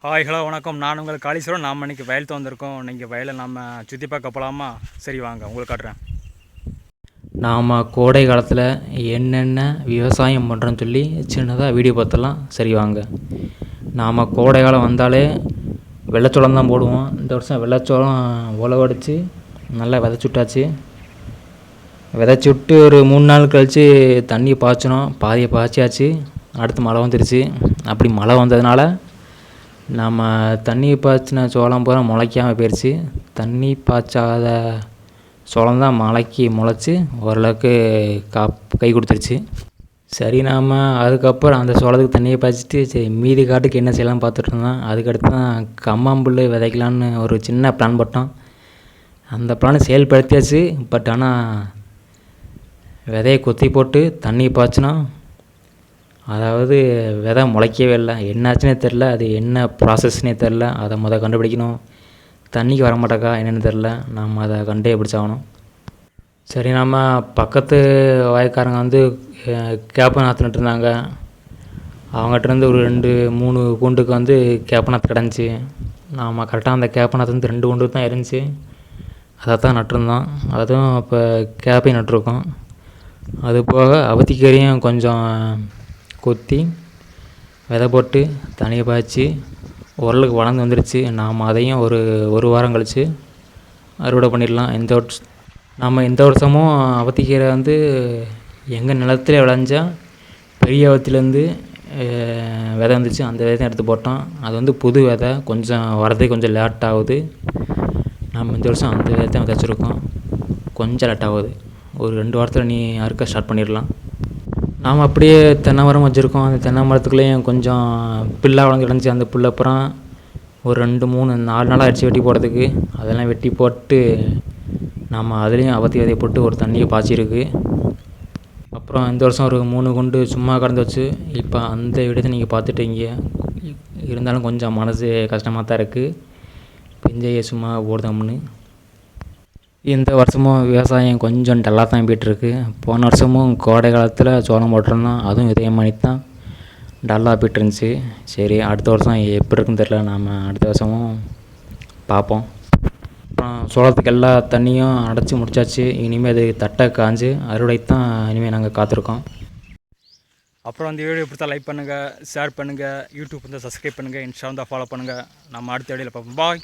Hi hello வணக்கம். நான் உங்கள் காளீஸ்வரன். நாம் இன்றைக்கி வயலுக்கு வந்திருக்கோம். இன்றைக்கி வயலை நம்ம சுற்றி பார்க்க போகலாமா? சரி வாங்க உங்களுக்கு காட்டுறேன். நாம் கோடை காலத்தில் என்னென்ன விவசாயம் பண்ணுறோன்னு சொல்லி சின்னதாக வீடியோ பார்த்துடலாம். சரி வாங்க. நாம் கோடை காலம் வந்தாலே வெள்ளைச்சோளம் தான் போடுவோம். இந்த வருஷம் வெள்ளைச்சோளம் உழவடித்து நல்லா விதைச்சுட்டாச்சு. விதைச்சி விட்டு ஒரு 3 நாள் கழித்து தண்ணி பாய்ச்சினோம். பாதியை பாய்ச்சியாச்சு. அடுத்து மழை வந்துருச்சு. அப்படி மழை வந்ததுனால நம்ம தண்ணி பாய்ச்சின சோளம் பூரா முளைக்காமல் போயிடுச்சு. தண்ணி பாய்ச்சாத சோளம் தான் முளைச்சி ஓரளவுக்கு கை கொடுத்துருச்சு. சரி, நாம் அதுக்கப்புறம் அந்த சோளத்துக்கு தண்ணியை பாய்ச்சிட்டு சரி மீதி காட்டுக்கு என்ன செய்யலாம் பார்த்துட்டு இருந்தோம். அதுக்கடுத்து தான் கம்மாம்புல் விதைக்கலான்னு ஒரு சின்ன பிளான் போட்டோம். அந்த பிளானை செயல்படுத்தியாச்சு. பட் ஆனால் விதையை கொத்தி போட்டு தண்ணி பாய்ச்சினோம். அதாவது விதை முளைக்கவே இல்லை. என்னாச்சுன்னே தெரில. அது என்ன ப்ராசஸ்னே தெரில. அதை கண்டுபிடிக்கணும். தண்ணிக்கு வர மாட்டேக்கா என்னென்னு தெரில. நம்ம அதை கண்டே பிடிச்சாகணும். சரி, நம்ம பக்கத்து வயக்காரங்க கேப்ப நாற்று நட்டுருந்தாங்க. அவங்ககிட்டருந்து ஒரு 2-3 கூண்டுக்கு கேப்ப நாற்று கிடந்துச்சு. நாம் கரெக்டாக அந்த கேப்ப நாற்று 2 கூண்டுக்கு தான் இருந்துச்சு. அதை தான் நட்டுருந்தோம். அதுவும் இப்போ கேப்பையும் நட்டுருக்கோம். அது போக அவத்திக்கறியும் கொஞ்சம் கொத்தி விதை போட்டு தண்ணியை பாய்ச்சி ஓரளவுக்கு வளர்ந்து வந்துருச்சு. நாம் அதையும் ஒரு வாரம் கழித்து அறுவடை பண்ணிடலாம். நம்ம இந்த வருஷமும் அவத்திக்கீரை எங்கள் நிலத்தில் விளைஞ்சால் பெரிய அவத்திலேருந்து விதை வந்துச்சு. அந்த விதையும் எடுத்து போட்டோம். அது புது விதை. கொஞ்சம் வரதுக்கு கொஞ்சம் லேட் ஆகுது. நம்ம இந்த வருஷம் அந்த விதையும் விதைச்சிருக்கோம். கொஞ்சம் லேட் ஆகுது. ஒரு 2 வாரத்தில் நீ அறுக்க ஸ்டார்ட் பண்ணிடலாம். நாம் அப்படியே தென்னை மரம் வச்சுருக்கோம். அந்த தென்னை மரத்துக்குள்ளேயும் கொஞ்சம் புல்லாக வளர்ந்து கிடந்துச்சு. அந்த புல் அப்புறம் ஒரு 2-3-4 நாளாக ஆயிடுச்சு வெட்டி போடுறதுக்கு. அதெல்லாம் வெட்டி போட்டு நம்ம அதுலேயும் அவத்தி விதையை போட்டு ஒரு தண்ணியை பாய்ச்சிருக்கு. அப்புறம் இந்த வருஷம் ஒரு 3 குண்டு சும்மா கடந்து வச்சு இப்போ அந்த விடத்தை நீங்கள் பார்த்துட்டீங்க. இருந்தாலும் கொஞ்சம் மனசு கஷ்டமாக தான் இருக்குது. பிஞ்சையை சும்மா போடுதோம்னு. இந்த வருஷமும் விவசாயம் கொஞ்சம் டல்லாக தான் போய்ட்டுருக்கு. போன வருஷமும் கோடை காலத்தில் சோளம் போட்டிருந்தோம். அதுவும் இதே மாதிரி தான் டல்லாக போய்ட்டுருந்துச்சி. சரி, அடுத்த வருஷம் எப்படி இருக்குன்னு தெரில. நாம் அடுத்த வருஷமும் பார்ப்போம். அப்புறம் சோளத்துக்கு எல்லா தண்ணியும் அடைச்சி முடிச்சாச்சு. இனிமேல் அது தட்டை காஞ்சு அறுவடை தான் இனிமேல் நாங்கள் காத்திருக்கோம். அப்புறம் அந்த வீடியோ பிடிச்சா லைக் பண்ணுங்கள், ஷேர் பண்ணுங்கள், யூடியூப் சப்ஸ்கிரைப் பண்ணுங்கள், இன்ஸ்டா ஃபாலோ பண்ணுங்கள். நம்ம அடுத்த வீடியோவில் பார்ப்போம். பாய்.